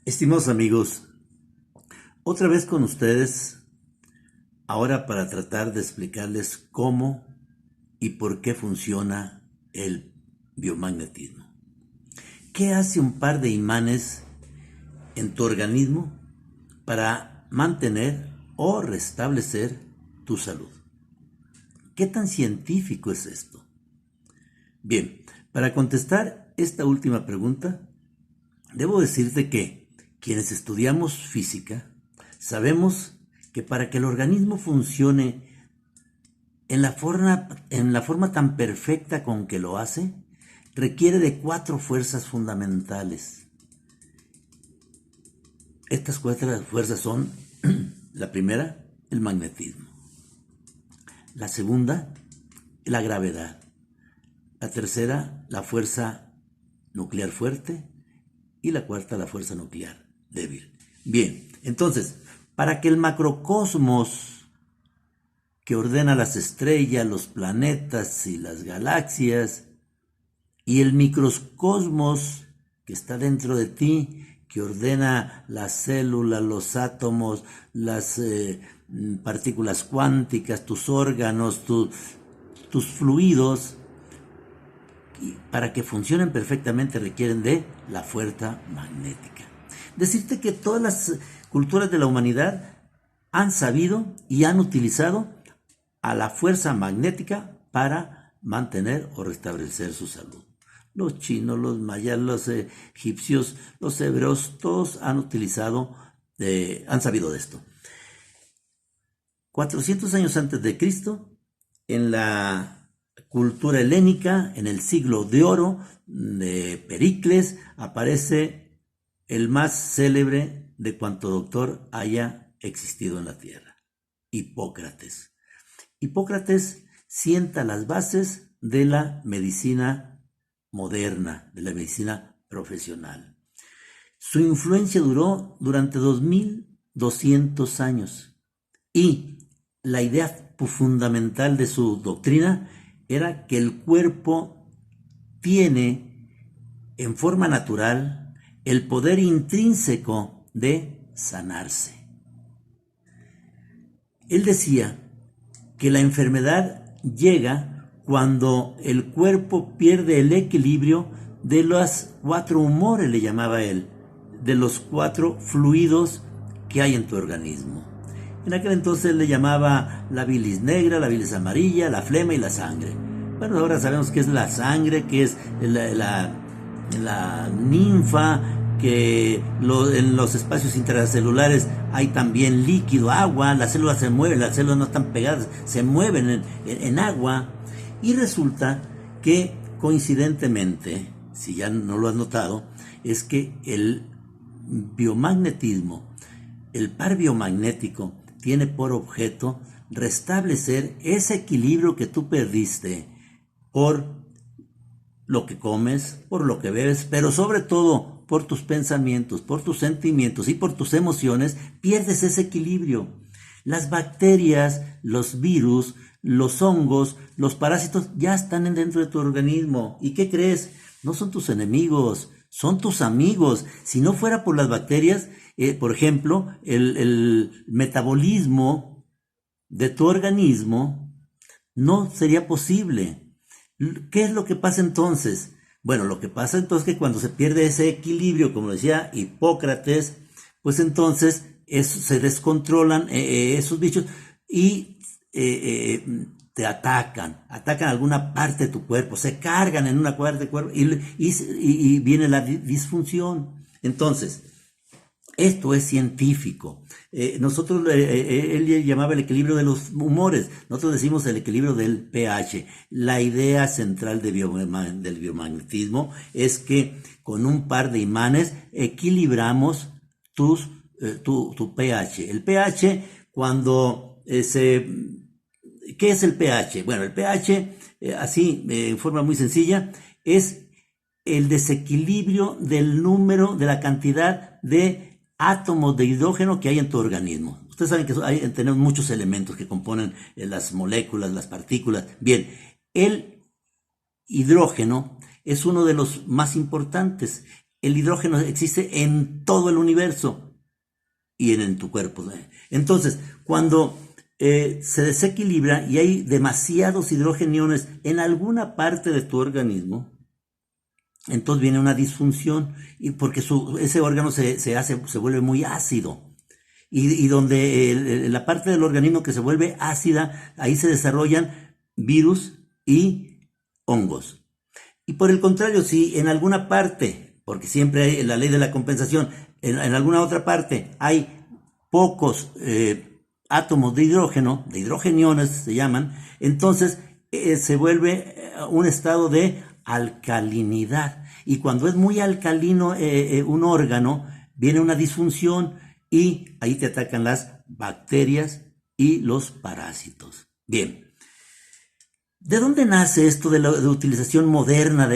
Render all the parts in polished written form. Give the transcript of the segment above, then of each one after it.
Estimados amigos, otra vez con ustedes, ahora para tratar de explicarles cómo y por qué funciona el biomagnetismo. ¿Qué hace un par de imanes en tu organismo para mantener o restablecer tu salud? ¿Qué tan científico es esto? Bien, para contestar esta última pregunta, debo decirte que quienes estudiamos física sabemos que para que el organismo funcione en la forma tan perfecta con que lo hace, requiere de 4 fuerzas fundamentales. Estas 4 fuerzas son, la primera, el magnetismo. La segunda, la gravedad. La tercera, la fuerza nuclear fuerte. Y la cuarta, la fuerza nuclear débil. Bien, entonces, para que el macrocosmos que ordena las estrellas, los planetas y las galaxias, y el microcosmos que está dentro de ti, que ordena las células, los átomos, las partículas cuánticas, tus órganos, tus fluidos, para que funcionen perfectamente requieren de la fuerza magnética. Decirte que todas las culturas de la humanidad han sabido y han utilizado a la fuerza magnética para mantener o restablecer su salud. Los chinos, los mayas, los egipcios, los hebreos, todos han sabido de esto. 400 años antes de Cristo, en la cultura helénica, en el siglo de oro de Pericles, aparece el más célebre de cuanto doctor haya existido en la tierra, Hipócrates. Hipócrates sienta las bases de la medicina moderna, de la medicina profesional. Su influencia duró durante 2200 años y la idea fundamental de su doctrina era que el cuerpo tiene en forma natural el poder intrínseco de sanarse. Él decía que la enfermedad llega cuando el cuerpo pierde el equilibrio de los 4 humores, le llamaba él, de los 4 fluidos que hay en tu organismo. En aquel entonces le llamaba la bilis negra, la bilis amarilla, la flema y la sangre. Bueno, ahora sabemos qué es la sangre, qué es la ninfa, que en los espacios intracelulares hay también líquido, agua, las células se mueven, las células no están pegadas, se mueven en agua. Y resulta que coincidentemente, si ya no lo has notado, es que el biomagnetismo, el par biomagnético, tiene por objeto restablecer ese equilibrio que tú perdiste por lo que comes, por lo que bebes, pero sobre todo por tus pensamientos, por tus sentimientos y por tus emociones, pierdes ese equilibrio. Las bacterias, los virus, los hongos, los parásitos ya están dentro de tu organismo. ¿Y qué crees? No son tus enemigos, son tus amigos. Si no fuera por las bacterias, por ejemplo, el metabolismo de tu organismo no sería posible. ¿Qué es lo que pasa entonces? Bueno, lo que pasa entonces es que cuando se pierde ese equilibrio, como decía Hipócrates, pues entonces se descontrolan esos bichos y te atacan alguna parte de tu cuerpo, se cargan en una parte del cuerpo y viene la disfunción. Entonces, esto es científico. Nosotros, él llamaba el equilibrio de los humores, nosotros decimos el equilibrio del pH. La idea central del biomagnetismo es que con un par de imanes equilibramos tu pH. El pH, ¿qué es el pH? Bueno, el pH, en forma muy sencilla, es el desequilibrio del número, de la cantidad de átomos de hidrógeno que hay en tu organismo. Ustedes saben que tenemos muchos elementos que componen las moléculas, las partículas. Bien, el hidrógeno es uno de los más importantes. el hidrógeno existe en todo el universo y en tu cuerpo. Entonces, cuando se desequilibra y hay demasiados hidrogeniones en alguna parte de tu organismo, entonces viene una disfunción, y porque ese órgano se vuelve muy ácido. Y donde la parte del organismo que se vuelve ácida, ahí se desarrollan virus y hongos. Y por el contrario, si en alguna parte, porque siempre hay la ley de la compensación, en alguna otra parte hay pocos átomos de hidrógeno, de hidrogeniones se llaman, entonces se vuelve un estado de alcalinidad. Y cuando es muy alcalino un órgano, viene una disfunción y ahí te atacan las bacterias y los parásitos. Bien. ¿De dónde nace esto de la utilización moderna?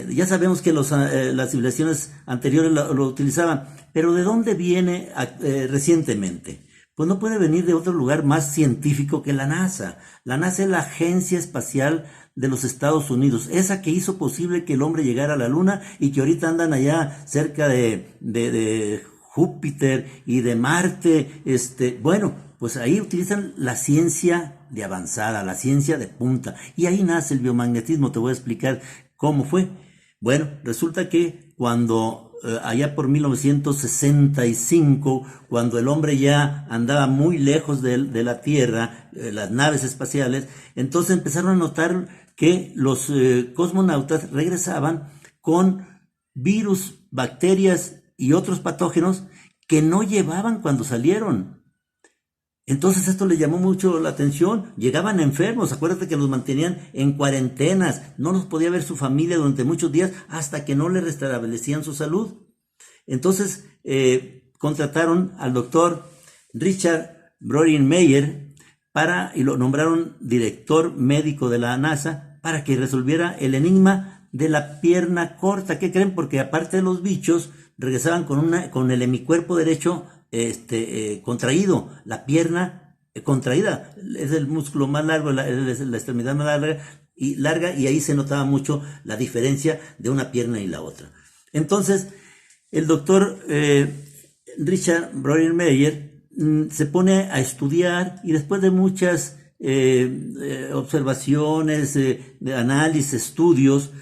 Ya sabemos que las civilizaciones anteriores lo utilizaban, pero ¿de dónde viene recientemente? Pues no puede venir de otro lugar más científico que la NASA. La NASA es la Agencia Espacial de los Estados Unidos, esa que hizo posible que el hombre llegara a la Luna y que ahorita andan allá cerca de Júpiter y de Marte. Bueno, pues ahí utilizan la ciencia de avanzada, la ciencia de punta, y ahí nace el biomagnetismo. Te voy a explicar cómo fue. Bueno, resulta que cuando allá por 1965, cuando el hombre ya andaba muy lejos de la Tierra, las naves espaciales, entonces empezaron a notar que los cosmonautas regresaban con virus, bacterias y otros patógenos que no llevaban cuando salieron. Entonces esto le llamó mucho la atención. Llegaban enfermos, acuérdate que los mantenían en cuarentenas, no los podía ver su familia durante muchos días hasta que no le restablecían su salud. Entonces contrataron al doctor Richard Broderick-Meyer y lo nombraron director médico de la NASA para que resolviera el enigma de la pierna corta. ¿Qué creen? Porque aparte de los bichos, regresaban con el hemicuerpo derecho contraído, la pierna contraída. Es el músculo más largo, es la extremidad más larga, y ahí se notaba mucho la diferencia de una pierna y la otra. Entonces, el doctor Richard Broderick-Meyer se pone a estudiar, y después de muchas observaciones, de análisis, estudios,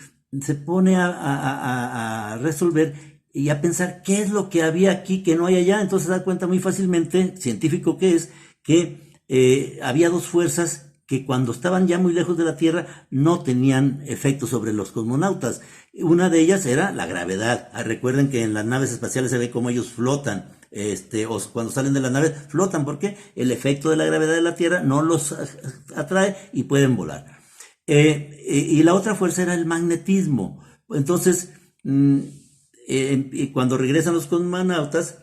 se pone a resolver y a pensar qué es lo que había aquí que no hay allá. Entonces se da cuenta muy fácilmente, científico que es, que había dos fuerzas que cuando estaban ya muy lejos de la Tierra no tenían efecto sobre los cosmonautas. Una de ellas era la gravedad. Recuerden que en las naves espaciales se ve cómo ellos flotan, o cuando salen de las naves flotan porque el efecto de la gravedad de la Tierra no los atrae y pueden volar. Y la otra fuerza era el magnetismo. Entonces, cuando regresan los cosmonautas,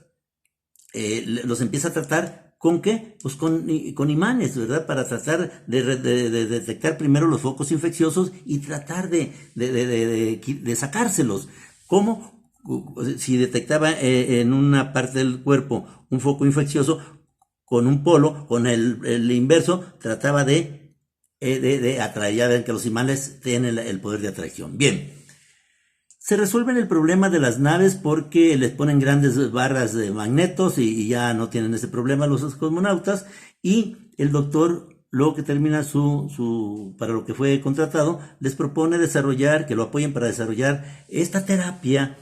los empieza a tratar ¿con qué? Pues con imanes, ¿verdad? Para tratar de detectar primero los focos infecciosos y tratar de sacárselos. ¿Cómo? Si detectaba en una parte del cuerpo un foco infeccioso, con un polo, con el inverso, trataba de atraer. Ya ven que los imanes tienen el poder de atracción. Bien. Se resuelven el problema de las naves porque les ponen grandes barras de magnetos y ya no tienen ese problema los cosmonautas, y el doctor, luego que termina para lo que fue contratado, les propone que lo apoyen para desarrollar esta terapia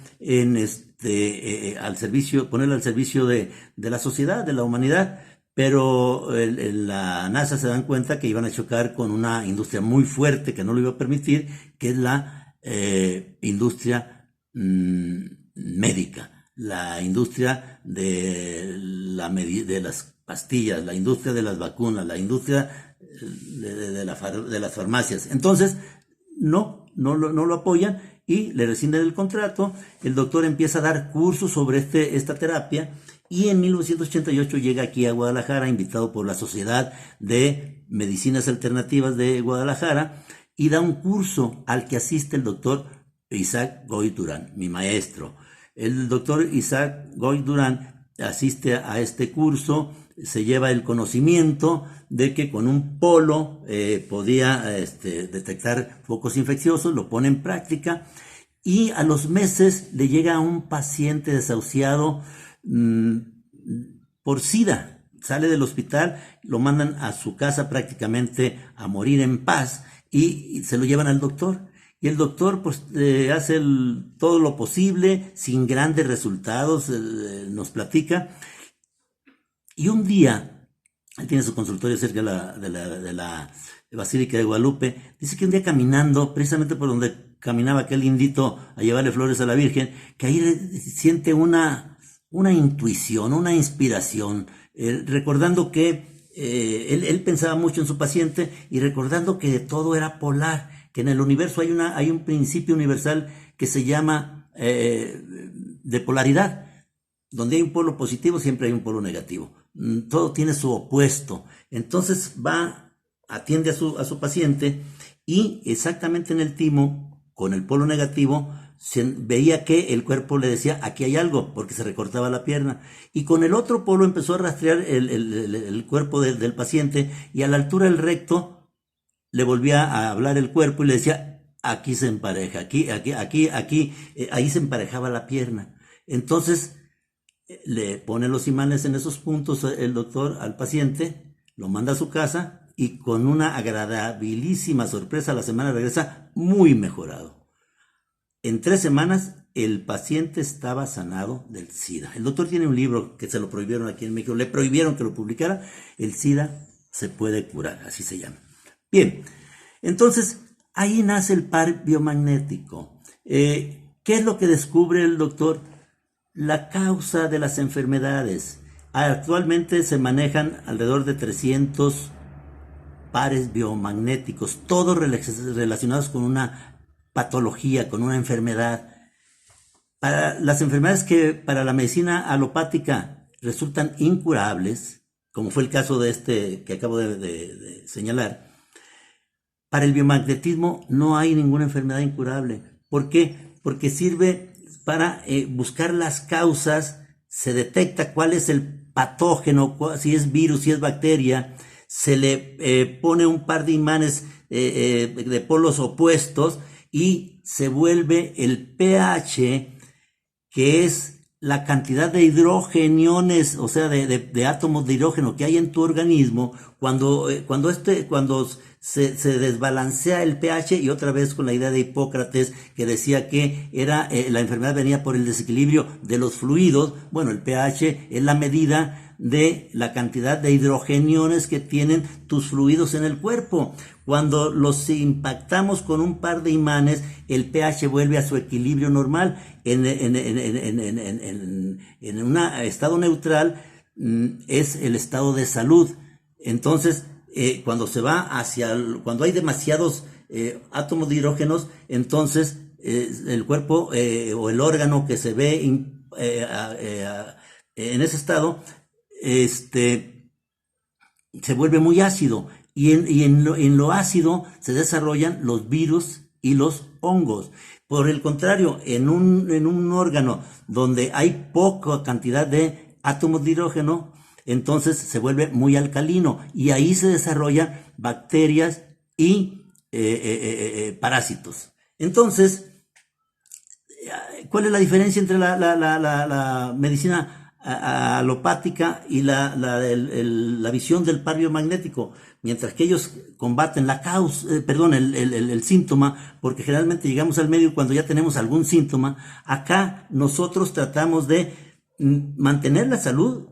al servicio, ponerla al servicio de la sociedad, de la humanidad. Pero en la NASA se dan cuenta que iban a chocar con una industria muy fuerte que no lo iba a permitir, que es la industria médica, la industria de las pastillas, la industria de las vacunas, la industria de las farmacias. Entonces no lo apoyan y le rescinden el contrato. El doctor empieza a dar cursos sobre esta terapia, y en 1988 llega aquí a Guadalajara, invitado por la Sociedad de Medicinas Alternativas de Guadalajara, y da un curso al que asiste el doctor Isaac Goy Durán, mi maestro. El doctor Isaac Goy Durán asiste a este curso, se lleva el conocimiento de que con un polo podía detectar focos infecciosos, lo pone en práctica, y a los meses le llega a un paciente desahuciado por SIDA. Sale del hospital, lo mandan a su casa prácticamente a morir en paz y se lo llevan al doctor. Y el doctor pues hace todo lo posible, sin grandes resultados, nos platica. Y un día, él tiene su consultorio cerca de la Basílica de Guadalupe, dice que un día caminando, precisamente por donde caminaba aquel indito a llevarle flores a la Virgen, que ahí siente una intuición, una inspiración, recordando que él pensaba mucho en su paciente y recordando que todo era polar, que en el universo hay un principio universal que se llama de polaridad. Donde hay un polo positivo siempre hay un polo negativo. Todo tiene su opuesto. Entonces atiende a su paciente y exactamente en el timo, con el polo negativo, veía que el cuerpo le decía, aquí hay algo, porque se recortaba la pierna. Y con el otro polo empezó a rastrear el cuerpo del paciente y a la altura del recto le volvía a hablar el cuerpo y le decía, aquí se empareja, ahí se emparejaba la pierna. Entonces le pone los imanes en esos puntos el doctor al paciente, lo manda a su casa y con una agradabilísima sorpresa a la semana regresa muy mejorado. En 3 semanas el paciente estaba sanado del SIDA. El doctor tiene un libro que se lo prohibieron aquí en México, le prohibieron que lo publicara. El SIDA se puede curar, así se llama. Bien, entonces ahí nace el par biomagnético. ¿Qué es lo que descubre el doctor? La causa de las enfermedades. Actualmente se manejan alrededor de 300 pares biomagnéticos, todos relacionados con una patología, con una enfermedad. Para las enfermedades que para la medicina alopática resultan incurables, como fue el caso de este que acabo de señalar, para el biomagnetismo no hay ninguna enfermedad incurable. ¿Por qué? Porque sirve para buscar las causas, se detecta cuál es el patógeno, si es virus, si es bacteria, se le pone un par de imanes de polos opuestos y se vuelve el pH, que es la cantidad de hidrogeniones, o sea, de átomos de hidrógeno que hay en tu organismo, cuando se desbalancea el pH, y otra vez con la idea de Hipócrates que decía que la enfermedad venía por el desequilibrio de los fluidos. Bueno, el pH es la medida de la cantidad de hidrogeniones que tienen tus fluidos en el cuerpo. Cuando los impactamos con un par de imanes, el pH vuelve a su equilibrio normal. En un estado neutral es el estado de salud. Entonces, cuando cuando hay demasiados átomos de hidrógenos, entonces el cuerpo o el órgano que se ve en ese estado se vuelve muy ácido y en lo ácido se desarrollan los virus y los hongos. Por el contrario, en un órgano donde hay poca cantidad de átomos de hidrógeno, entonces se vuelve muy alcalino y ahí se desarrollan bacterias y parásitos. Entonces, ¿cuál es la diferencia entre la medicina alopática y la visión del par biomagnético? Mientras que ellos combaten el síntoma, porque generalmente llegamos al médico cuando ya tenemos algún síntoma, acá nosotros tratamos de mantener la salud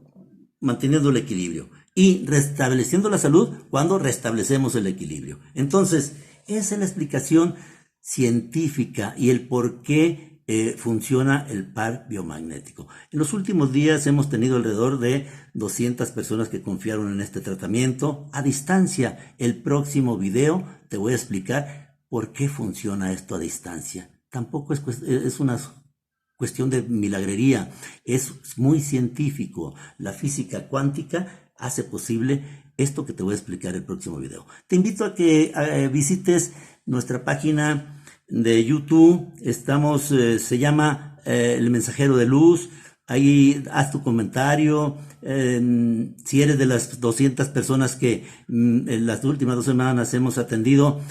manteniendo el equilibrio y restableciendo la salud cuando restablecemos el equilibrio. Entonces, esa es la explicación científica y el por qué funciona el par biomagnético. En los últimos días hemos tenido alrededor de 200 personas que confiaron en este tratamiento a distancia. El próximo video te voy a explicar por qué funciona esto a distancia. Tampoco es una cuestión de milagrería, es muy científico. La física cuántica hace posible esto que te voy a explicar el próximo video. Te invito a que visites nuestra página de YouTube. Se llama El Mensajero de Luz. Ahí haz tu comentario. Si eres de las 200 personas que en las últimas 2 semanas hemos atendido,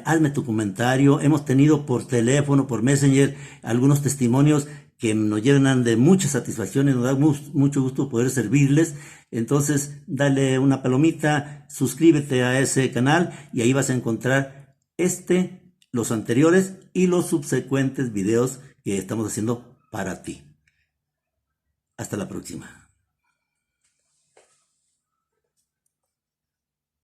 hazme tu comentario. Hemos tenido por teléfono, por Messenger, algunos testimonios que nos llenan de mucha satisfacción y nos da mucho gusto poder servirles. Entonces, dale una palomita, suscríbete a ese canal y ahí vas a encontrar los anteriores y los subsecuentes videos que estamos haciendo para ti. Hasta la próxima.